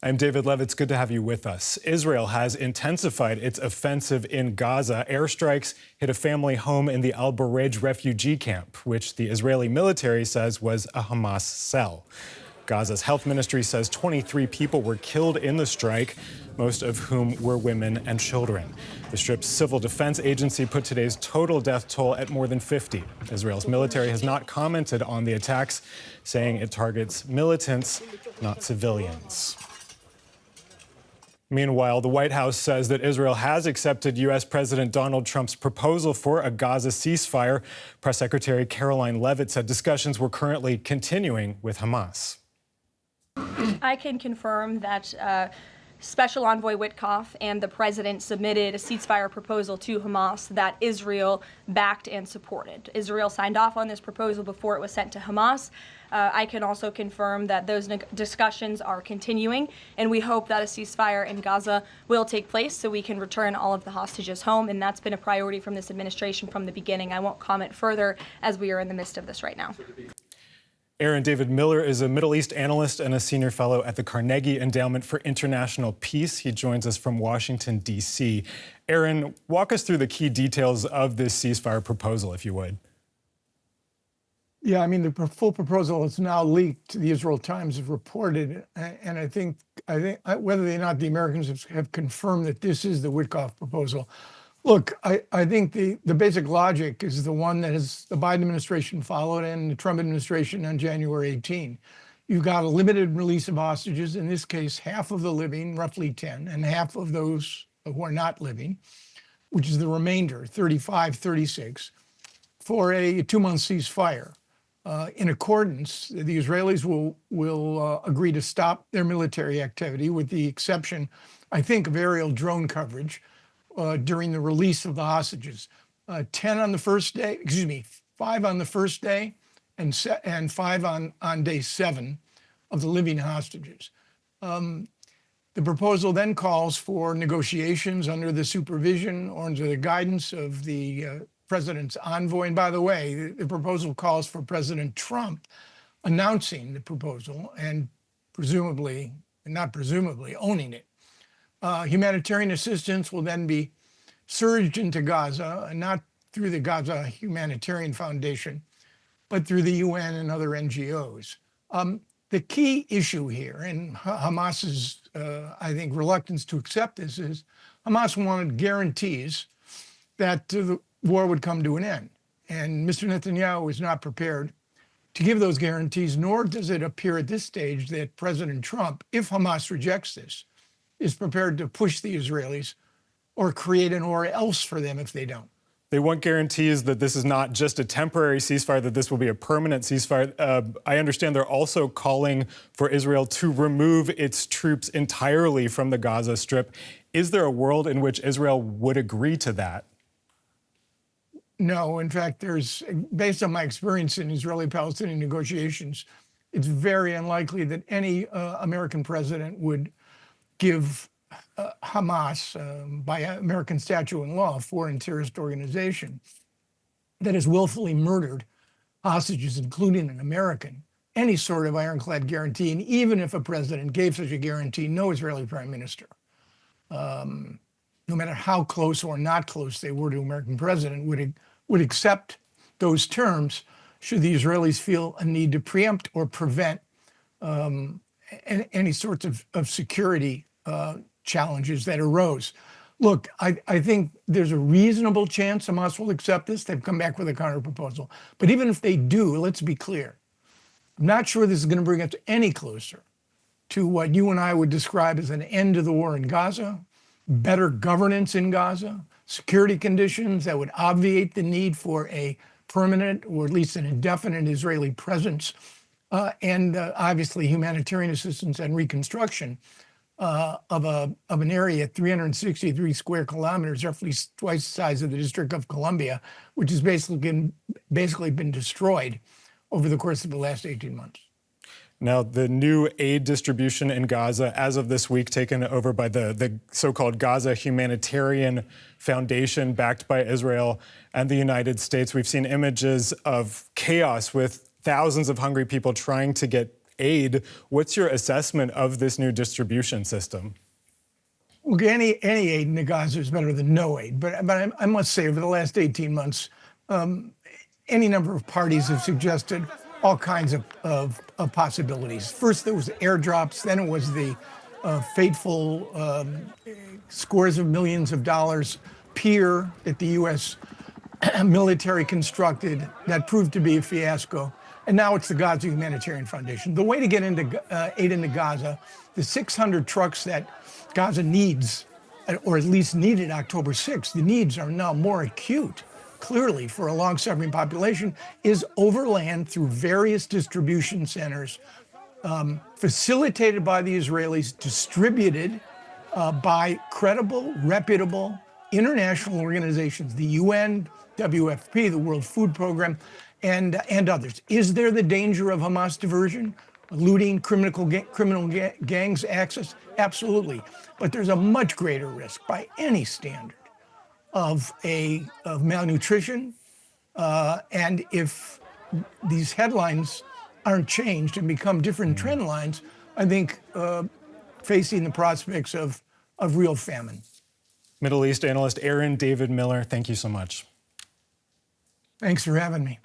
I'm David Levitt. It's good to have you with us. Israel has intensified its offensive in Gaza. Airstrikes hit a family home in the Al-Bureij refugee camp, which the Israeli military says was a Hamas cell. Gaza's health ministry says 23 people were killed in the strike, most of whom were women and children. The Strip's civil defense agency put today's total death toll at more than 50. Israel's military has not commented on the attacks, saying it targets militants, not civilians. Meanwhile, the White House says that Israel has accepted U.S. President Donald Trump's proposal for a Gaza ceasefire. Press Secretary Karoline Leavitt said discussions were currently continuing with Hamas. I can confirm that Special Envoy Witkoff and the president submitted a ceasefire proposal to Hamas that Israel backed and supported. Israel signed off on this proposal before it was sent to Hamas. I can also confirm that those discussions are continuing, and we hope that a ceasefire in Gaza will take place so we can return all of the hostages home, and that's been a priority from this administration from the beginning. I won't comment further as we are in the midst of this right now. Aaron, David Miller is a Middle East analyst and a senior fellow at the Carnegie Endowment for International Peace. He joins us from Washington, D.C. Aaron, walk us through the key details of this ceasefire proposal, if you would. Yeah, I mean, the full proposal is now leaked. The Israel Times have reported, and I think whether or not the Americans have confirmed that this is the Witkoff proposal. Look, I think the basic logic is the one that the Biden administration followed and the Trump administration on January 18. You've got a limited release of hostages, in this case, half of the living, roughly 10, and half of those who are not living, which is the remainder, 35, 36, for a 2-month ceasefire. In accordance, the Israelis will agree to stop their military activity with the exception, I think, of aerial drone coverage during the release of the hostages. 10 on the first day, 5 on the first day, and 5 on day 7 of the living hostages. The proposal then calls for negotiations under the supervision or under the guidance of the president's envoy. And by the way, the proposal calls for President Trump announcing the proposal and not presumably, owning it. Humanitarian assistance will then be surged into Gaza, not through the Gaza Humanitarian Foundation, but through the UN and other NGOs. The key issue here, and Hamas's, I think, reluctance to accept this is Hamas wanted guarantees that the war would come to an end. And Mr. Netanyahu is not prepared to give those guarantees, nor does it appear at this stage that President Trump, if Hamas rejects this, is prepared to push the Israelis or create an or else for them if they don't. They want guarantees that this is not just a temporary ceasefire, that this will be a permanent ceasefire. I understand they're also calling for Israel to remove its troops entirely from the Gaza Strip. Is there a world in which Israel would agree to that? No, in fact, based on my experience in Israeli-Palestinian negotiations, it's very unlikely that any American president would give Hamas, by American statute and law, a foreign terrorist organization that has willfully murdered hostages, including an American, any sort of ironclad guarantee. And even if a president gave such a guarantee, no Israeli prime minister, no matter how close or not close they were to American president, would accept those terms should the Israelis feel a need to preempt or prevent any sorts of security challenges that arose. Look, I think there's a reasonable chance Hamas will accept this. They've come back with a counterproposal. But even if they do, let's be clear, I'm not sure this is going to bring us any closer to what you and I would describe as an end to the war in Gaza, better governance in Gaza, security conditions that would obviate the need for a permanent or at least an indefinite Israeli presence, and obviously humanitarian assistance and reconstruction of an area 363 square kilometers, roughly twice the size of the District of Columbia, which has basically been destroyed over the course of the last 18 months. Now, the new aid distribution in Gaza, as of this week, taken over by the so-called Gaza Humanitarian Foundation, backed by Israel and the United States. We've seen images of chaos with thousands of hungry people trying to get aid. What's your assessment of this new distribution system? Look, any aid in Gaza is better than no aid. But I must say, over the last 18 months, any number of parties have suggested all kinds of possibilities. First, there was airdrops. Then it was the fateful scores of millions of dollars pier that the U.S. military constructed that proved to be a fiasco. And now it's the Gaza Humanitarian Foundation. The way to get into aid into Gaza, the 600 trucks that Gaza needs, or at least needed October 6th, the needs are now more acute, clearly, for a long-suffering population, is overland through various distribution centers, facilitated by the Israelis, distributed by credible, reputable international organizations, the UN, WFP, the World Food Program, and others. Is there the danger of Hamas diversion, looting, criminal gangs access? Absolutely. But there's a much greater risk by any standard of malnutrition. And if these headlines aren't changed and become different trend lines, I think facing the prospects of real famine. Middle East analyst Aaron David Miller, thank you so much. Thanks for having me.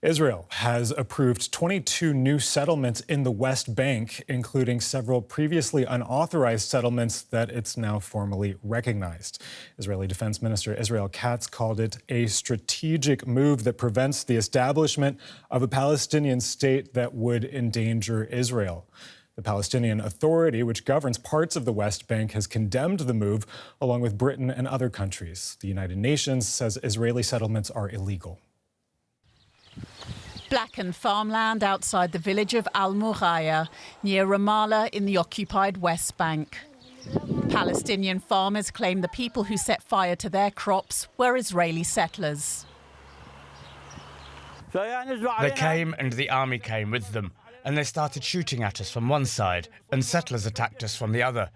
Israel has approved 22 new settlements in the West Bank, including several previously unauthorized settlements that it's now formally recognized. Israeli Defense Minister Israel Katz called it a strategic move that prevents the establishment of a Palestinian state that would endanger Israel. The Palestinian Authority, which governs parts of the West Bank, has condemned the move, along with Britain and other countries. The United Nations says Israeli settlements are illegal. Blackened farmland outside the village of Al-Bureij, near Ramallah in the occupied West Bank. Palestinian farmers claim the people who set fire to their crops were Israeli settlers. They came and the army came with them, and they started shooting at us from one side, and settlers attacked us from the other.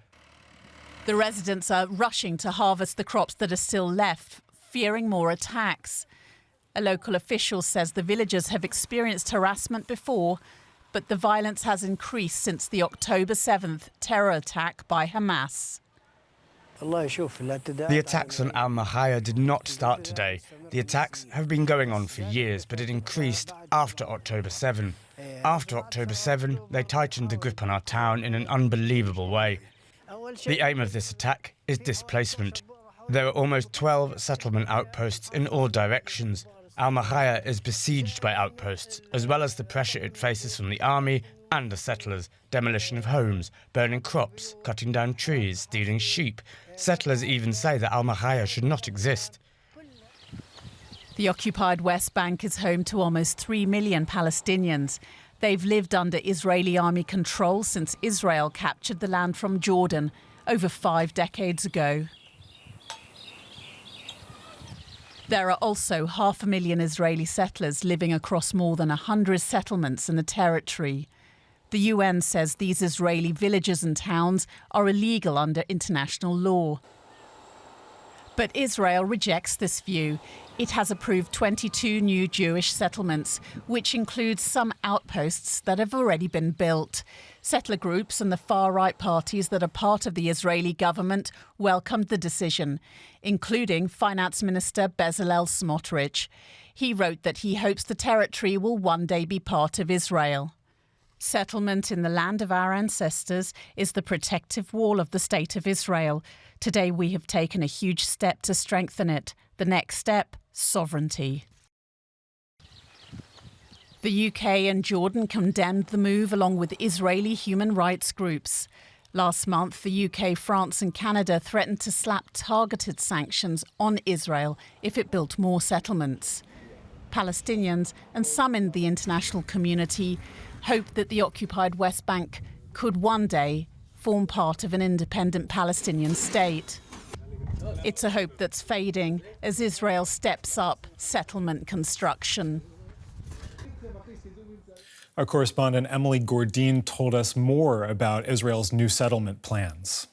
The residents are rushing to harvest the crops that are still left, fearing more attacks. A local official says the villagers have experienced harassment before, but the violence has increased since the October 7th terror attack by Hamas. The attacks on Al-Bureij did not start today. The attacks have been going on for years, but it increased after October 7. After October 7, they tightened the grip on our town in an unbelievable way. The aim of this attack is displacement. There are almost 12 settlement outposts in all directions. Al-Bureij is besieged by outposts, as well as the pressure it faces from the army and the settlers, demolition of homes, burning crops, cutting down trees, stealing sheep. Settlers even say that Al-Bureij should not exist. The occupied West Bank is home to almost 3 million Palestinians. They've lived under Israeli army control since Israel captured the land from Jordan over 5 decades ago. There are also 500,000 Israeli settlers living across more than 100 settlements in the territory. The UN says these Israeli villages and towns are illegal under international law. But Israel rejects this view. It has approved 22 new Jewish settlements, which includes some outposts that have already been built. Settler groups and the far-right parties that are part of the Israeli government welcomed the decision, including Finance Minister Bezalel Smotrich. He wrote that he hopes the territory will one day be part of Israel. Settlement in the land of our ancestors is the protective wall of the State of Israel. Today we have taken a huge step to strengthen it. The next step, sovereignty. The UK and Jordan condemned the move along with Israeli human rights groups. Last month, the UK, France and Canada threatened to slap targeted sanctions on Israel if it built more settlements. Palestinians and some in the international community hope that the occupied West Bank could one day form part of an independent Palestinian state. It's a hope that's fading as Israel steps up settlement construction. Our correspondent Emily Gordine told us more about Israel's new settlement plans.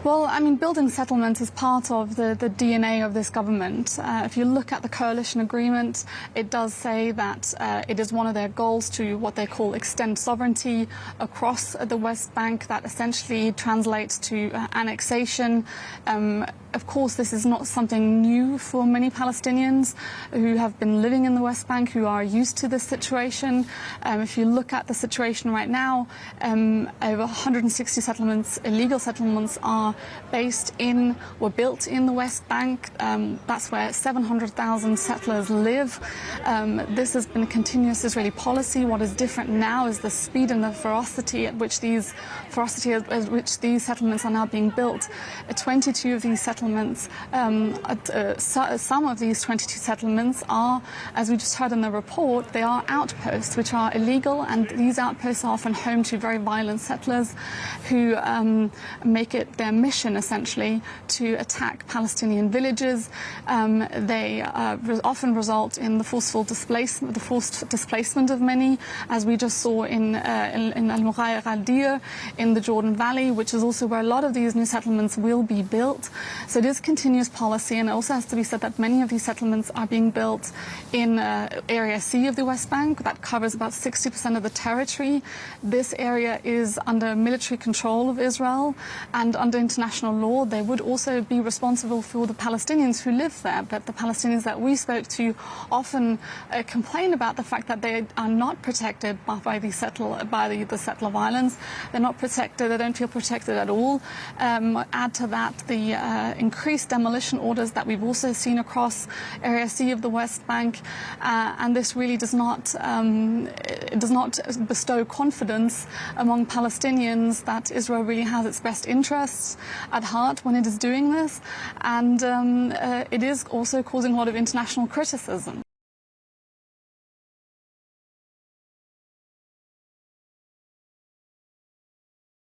Well, I mean, building settlements is part of the DNA of this government. If you look at the coalition agreement, it does say that it is one of their goals to what they call extend sovereignty across the West Bank. That essentially translates to annexation. Of course, this is not something new for many Palestinians who have been living in the West Bank, who are used to this situation. If you look at the situation right now, over 160 settlements, illegal settlements, are were built in the West Bank. That's where 700,000 settlers live. This has been a continuous Israeli policy. What is different now is the speed and the ferocity at which these settlements are now being built. 22 of these settlements, some of these 22 settlements are, as we just heard in the report, they are outposts which are illegal, and these outposts are often home to very violent settlers who make it their mission essentially to attack Palestinian villages. They often result in the forced displacement of many, as we just saw in Al-Bureij Al-Dir in the Jordan Valley, which is also where a lot of these new settlements will be built. So it is continuous policy, and it also has to be said that many of these settlements are being built in Area C of the West Bank. That covers about 60% of the territory. This area is under military control of Israel, and under international law, they would also be responsible for the Palestinians who live there. But the Palestinians that we spoke to often complain about the fact that they are not protected by the settler violence. They're not protected. They don't feel protected at all. Add to that the increased demolition orders that we've also seen across Area C of the West Bank, and this really does not bestow confidence among Palestinians that Israel really has its best interests at heart when it is doing this, and it is also causing a lot of international criticism.